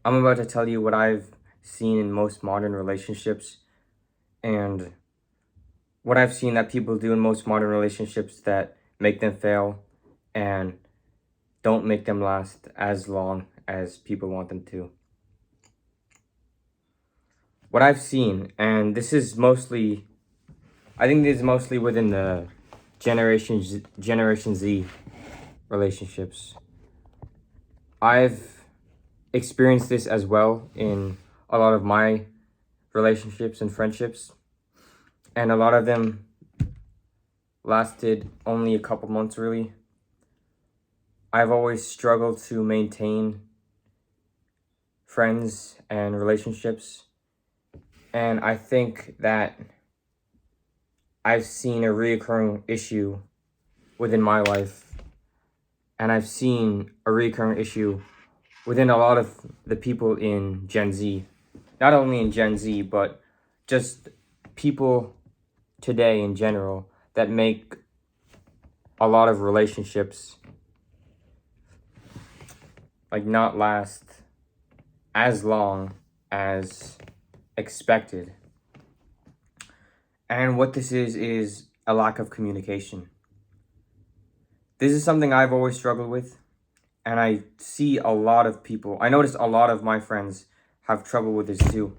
I'm about to tell you what I've seen in most modern relationships and what I've seen that people do in most modern relationships that make them fail and don't make them last as long as people want them to. What I've seen, and I think this is mostly within the Generation Z relationships. I've experienced this as well in a lot of my relationships and friendships, and a lot of them lasted only a couple months, really. I've always struggled to maintain friends and relationships, and I think that I've seen a reoccurring issue within my life, and I've seen a reoccurring issue within a lot of the people in Gen Z. Not only in Gen Z, but just people today in general that make a lot of relationships like not last as long as expected. And what this is a lack of communication. This is something I've always struggled with, and I see a lot of people. I notice a lot of my friends have trouble with this too.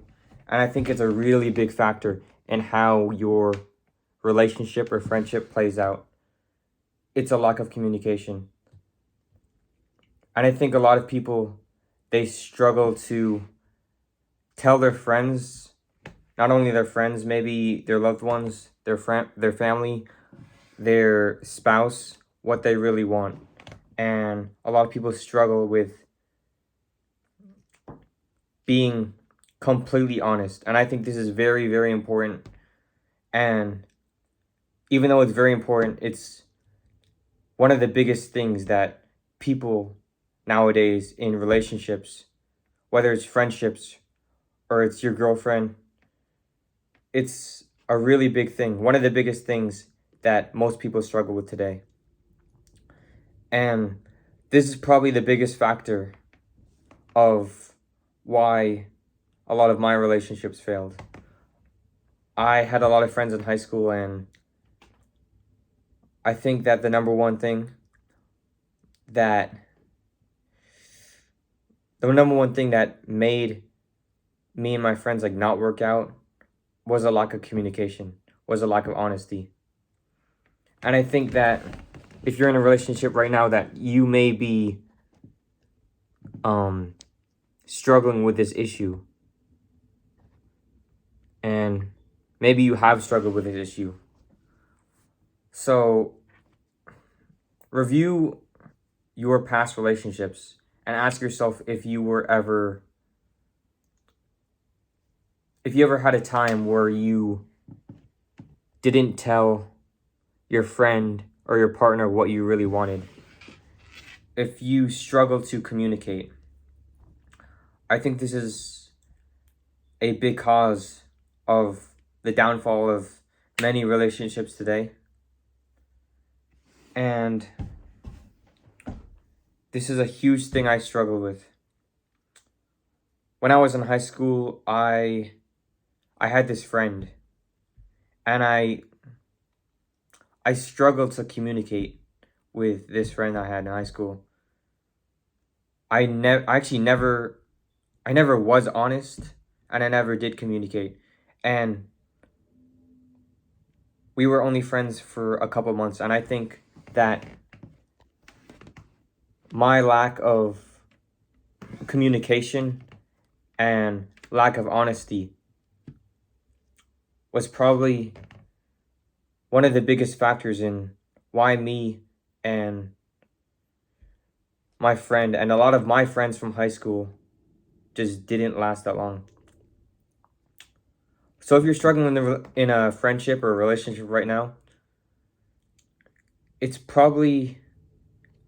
And I think it's a really big factor in how your relationship or friendship plays out. It's a lack of communication. And I think a lot of people, they struggle to tell their friends, not only their friends, maybe their loved ones, their family, their spouse, what they really want. And a lot of people struggle with being completely honest. And I think this is very, very important. And even though it's very important, it's one of the biggest things that people nowadays in relationships, whether it's friendships or it's your girlfriend, it's a really big thing. One of the biggest things that most people struggle with today. And this is probably the biggest factor of why a lot of my relationships failed. I had a lot of friends in high school, and I think that the number one thing that made me and my friends like not work out was a lack of communication, was a lack of honesty. And I think that if you're in a relationship right now that you may be struggling with this issue, and maybe you have struggled with this issue. So review your past relationships and ask yourself if you ever had a time where you didn't tell your friend or your partner what you really wanted. If you struggle to communicate, I think this is a big cause of the downfall of many relationships today. And this is a huge thing I struggle with. When I was in high school, I had this friend, and I struggled to communicate with this friend I had in high school. I never was honest, and I never did communicate. And we were only friends for a couple months, and I think that my lack of communication and lack of honesty was probably one of the biggest factors in why me and my friend and a lot of my friends from high school just didn't last that long. So if you're struggling in a friendship or a relationship right now, it's probably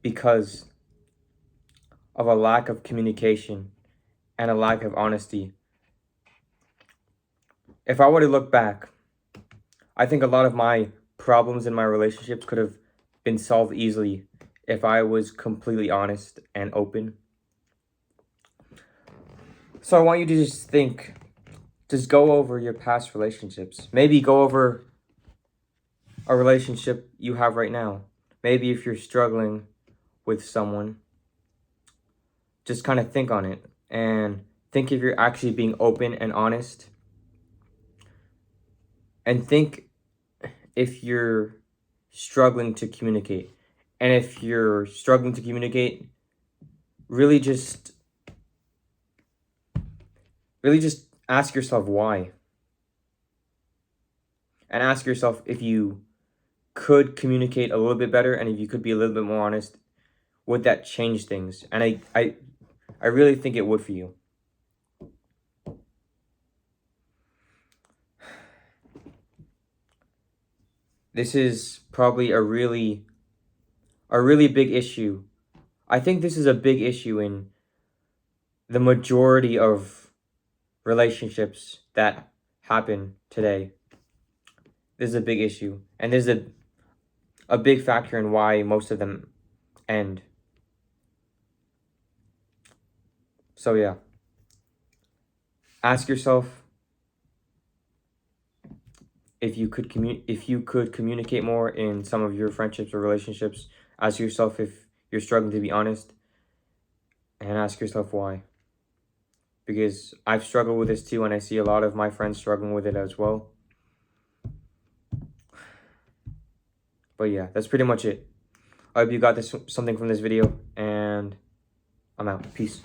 because of a lack of communication and a lack of honesty. If I were to look back, I think a lot of my problems in my relationships could have been solved easily if I was completely honest and open. So I want you to just go over your past relationships. Maybe go over a relationship you have right now. Maybe if you're struggling with someone, just kind of think on it and think if you're actually being open and honest. And think if you're struggling to communicate. And if you're struggling to communicate, really just ask yourself why. And ask yourself if you could communicate a little bit better and if you could be a little bit more honest, would that change things? And I really think it would for you. This is probably a really big issue. I think this is a big issue in the majority of relationships that happen today. This is a big issue. And there's a big factor in why most of them end. So yeah. Ask yourself if you could communicate more in some of your friendships or relationships. Ask yourself if you're struggling to be honest, and ask yourself why. Because I've struggled with this too, and I see a lot of my friends struggling with it as well. But yeah, that's pretty much it. I hope you got something from this video, and I'm out. Peace.